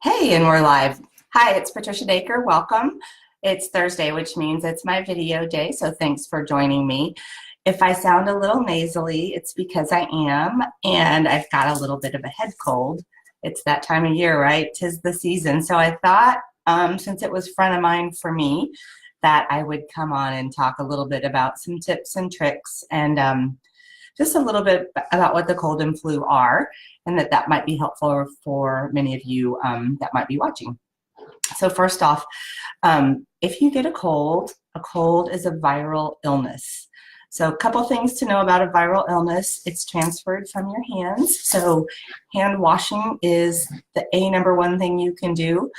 Hey, and we're live. Hi, it's Patricia Dacre. Welcome. It's Thursday, which means it's my video day, so thanks for joining me. If I sound a little nasally, it's because I am, and I've got a little bit of a head cold. It's that time of year, right? 'Tis the season. So I thought, since it was front of mind for me, that I would come on and talk a little bit about some tips and tricks and just a little bit about what the cold and flu are, and that might be helpful for many of you that might be watching. So first off, if you get a cold is a viral illness. So a couple things to know about a viral illness. It's transferred from your hands. So hand washing is the number one thing you can do.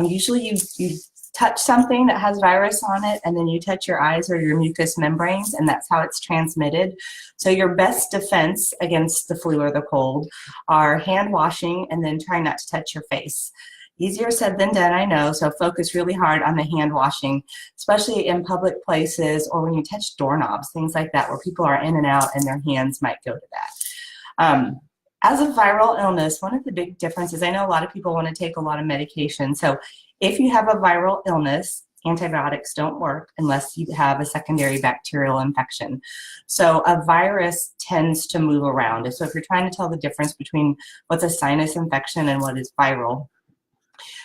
Usually you touch something that has virus on it, and then you touch your eyes or your mucous membranes, and that's how it's transmitted. So your best defense against the flu or the cold are hand washing and then try not to touch your face. Easier said than done, I know, so focus really hard on the hand washing, especially in public places or when you touch doorknobs, things like that, where people are in and out and their hands might go to that. As a viral illness, one of the big differences, I know a lot of people want to take a lot of medication, so if you have a viral illness, antibiotics don't work unless you have a secondary bacterial infection. So a virus tends to move around. So if you're trying to tell the difference between what's a sinus infection and what is viral,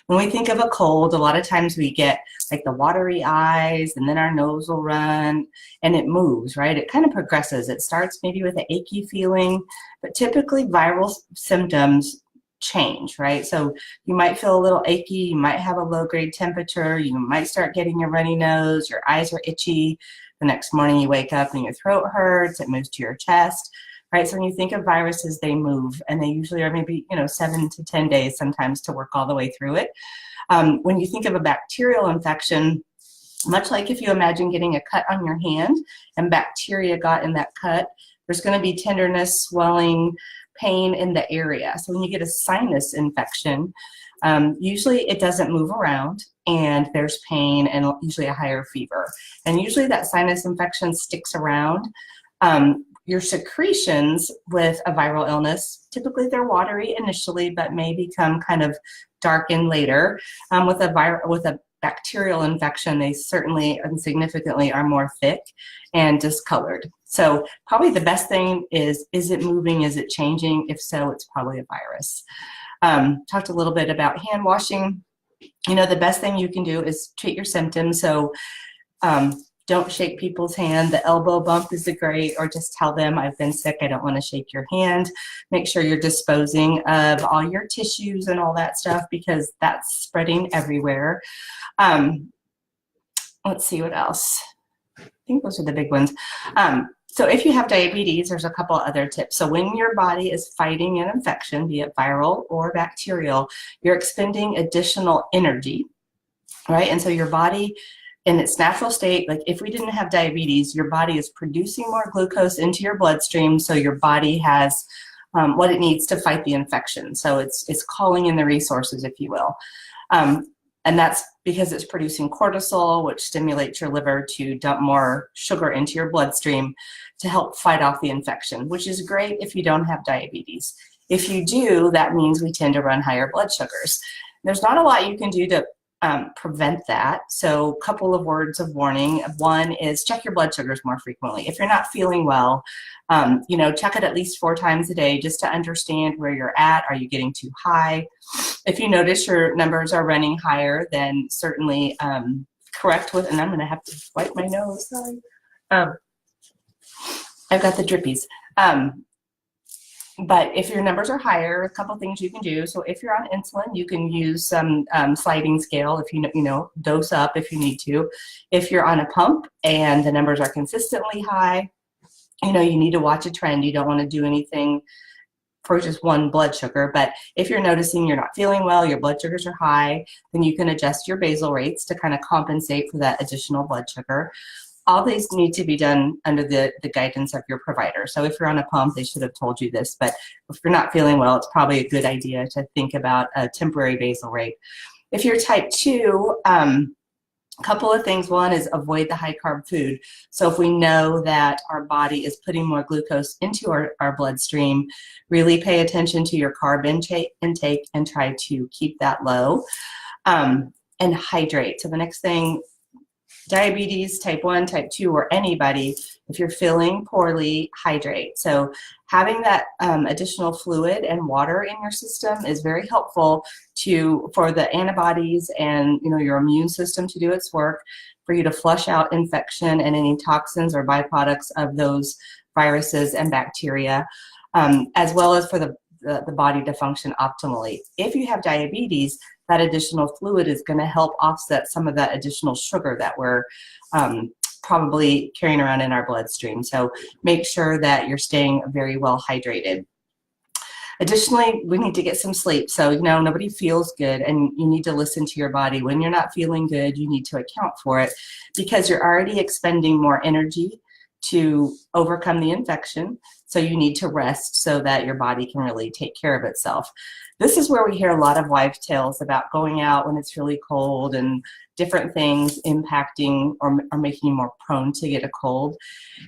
when we think of a cold, a lot of times we get like the watery eyes, and then our nose will run, and it moves, right? It kind of progresses. It starts maybe with an achy feeling, but typically viral symptoms change, right? So you might feel a little achy, you might have a low-grade temperature, you might start getting a runny nose, your eyes are itchy, the next morning you wake up and your throat hurts, it moves to your chest, right? So when you think of viruses, they move, and they usually are maybe 7 to 10 days sometimes to work all the way through it. When you think of a bacterial infection, much like if you imagine getting a cut on your hand and bacteria got in that cut, there's going to be tenderness, swelling, pain in the area. So when you get a sinus infection, usually it doesn't move around, and there's pain and usually a higher fever. And usually that sinus infection sticks around. Your secretions with a viral illness, typically they're watery initially, but may become kind of darkened later. With a bacterial infection, they certainly and significantly are more thick and discolored. So probably the best thing is it moving? Is it changing? If so, it's probably a virus. Talked a little bit about hand washing. The best thing you can do is treat your symptoms. So don't shake people's hand. The elbow bump is great, or just tell them, I've been sick, I don't want to shake your hand. Make sure you're disposing of all your tissues and all that stuff, because that's spreading everywhere. Let's see what else. I think those are the big ones. So if you have diabetes, there's a couple other tips. So when your body is fighting an infection, be it viral or bacterial, you're expending additional energy, right? And so your body, in its natural state, like if we didn't have diabetes, your body is producing more glucose into your bloodstream, so your body has what it needs to fight the infection. So it's calling in the resources, if you will. And that's because it's producing cortisol, which stimulates your liver to dump more sugar into your bloodstream to help fight off the infection, which is great if you don't have diabetes. If you do, that means we tend to run higher blood sugars. There's not a lot you can do to prevent that. So a couple of words of warning. One is check your blood sugars more frequently. If you're not feeling well, check it at least 4 times a day just to understand where you're at. Are you getting too high? If you notice your numbers are running higher, then certainly correct with, and I'm going to have to wipe my nose, sorry. I've got the drippies. But if your numbers are higher, a couple things you can do. So if you're on insulin, you can use some sliding scale if you dose up if you need to. If you're on a pump and the numbers are consistently high, you need to watch a trend. You don't want to do anything for just one blood sugar. But if you're noticing you're not feeling well, your blood sugars are high, then you can adjust your basal rates to kind of compensate for that additional blood sugar. All these need to be done under the guidance of your provider. So if you're on a pump, they should have told you this, but if you're not feeling well, it's probably a good idea to think about a temporary basal rate. If you're type 2, A couple of things. One is avoid the high carb food. So if we know that our body is putting more glucose into our bloodstream, really pay attention to your carb intake and try to keep that low. And hydrate. So the next thing, diabetes, type 1, type 2, or anybody, if you're feeling poorly, hydrate. So having that additional fluid and water in your system is very helpful for the antibodies and your immune system to do its work, for you to flush out infection and any toxins or byproducts of those viruses and bacteria, as well as for the body to function optimally. If you have diabetes, that additional fluid is going to help offset some of that additional sugar that we're probably carrying around in our bloodstream. So make sure that you're staying very well hydrated. Additionally, we need to get some sleep. So, nobody feels good, and you need to listen to your body. When you're not feeling good, you need to account for it, because you're already expending more energy to overcome the infection. So you need to rest so that your body can really take care of itself. This is where we hear a lot of wives' tales about going out when it's really cold and different things impacting or making you more prone to get a cold.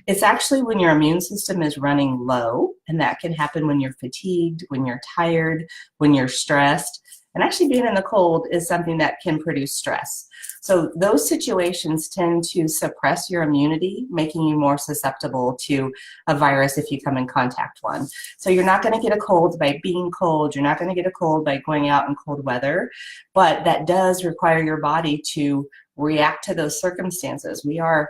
It's actually when your immune system is running low, and that can happen when you're fatigued, when you're tired, when you're stressed. And actually being in the cold is something that can produce stress. So those situations tend to suppress your immunity, making you more susceptible to a virus if you come in contact one. So you're not going to get a cold by being cold. You're not going to get a cold by going out in cold weather. But that does require your body to react to those circumstances. We are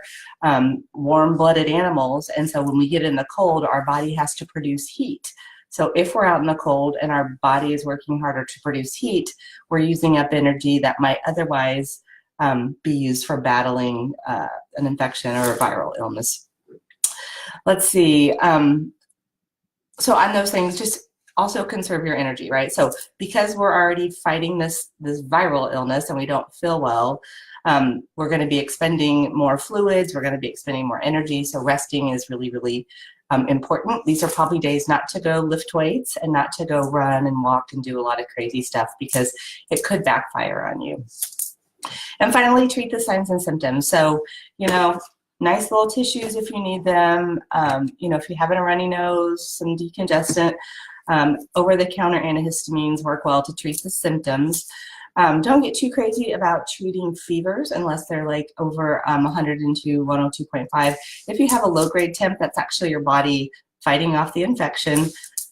warm-blooded animals, and so when we get in the cold, our body has to produce heat. So if we're out in the cold and our body is working harder to produce heat, we're using up energy that might otherwise be used for battling an infection or a viral illness. Let's see. So on those things, just also conserve your energy, right? So because we're already fighting this viral illness and we don't feel well, we're going to be expending more fluids. We're going to be expending more energy. So resting is really, really important. These are probably days not to go lift weights and not to go run and walk and do a lot of crazy stuff, because it could backfire on you. And finally, treat the signs and symptoms. So, nice little tissues if you need them. If you're having a runny nose, some decongestant, over-the-counter antihistamines work well to treat the symptoms. Don't get too crazy about treating fevers unless they're like over 102, 102.5. If you have a low-grade temp, that's actually your body fighting off the infection.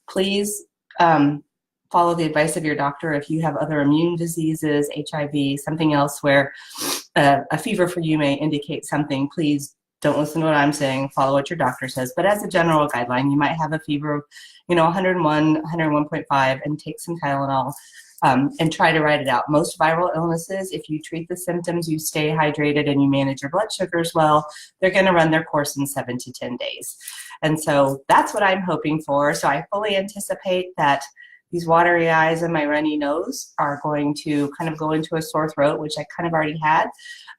Please follow the advice of your doctor. If you have other immune diseases, HIV, something else where a fever for you may indicate something, please don't listen to what I'm saying. Follow what your doctor says. But as a general guideline, you might have a fever of 101, 101.5, and take some Tylenol. And try to ride it out. Most viral illnesses, if you treat the symptoms, you stay hydrated, and you manage your blood sugars well, they're going to run their course in 7 to 10 days. And so that's what I'm hoping for. So I fully anticipate that these watery eyes and my runny nose are going to kind of go into a sore throat, which I kind of already had.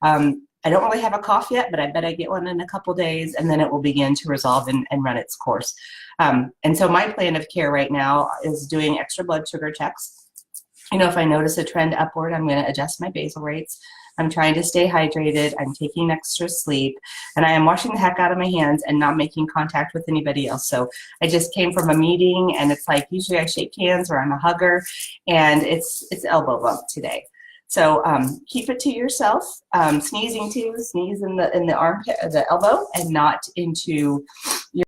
I don't really have a cough yet, but I bet I get one in a couple days, and then it will begin to resolve and run its course. And so my plan of care right now is doing extra blood sugar checks. If I notice a trend upward, I'm going to adjust my basal rates. I'm trying to stay hydrated. I'm taking extra sleep, and I am washing the heck out of my hands and not making contact with anybody else. So I just came from a meeting, and it's like usually I shake hands or I'm a hugger, and it's elbow bump today. So keep it to yourself. Sneezing too, sneeze in the armpit, the elbow, and not into your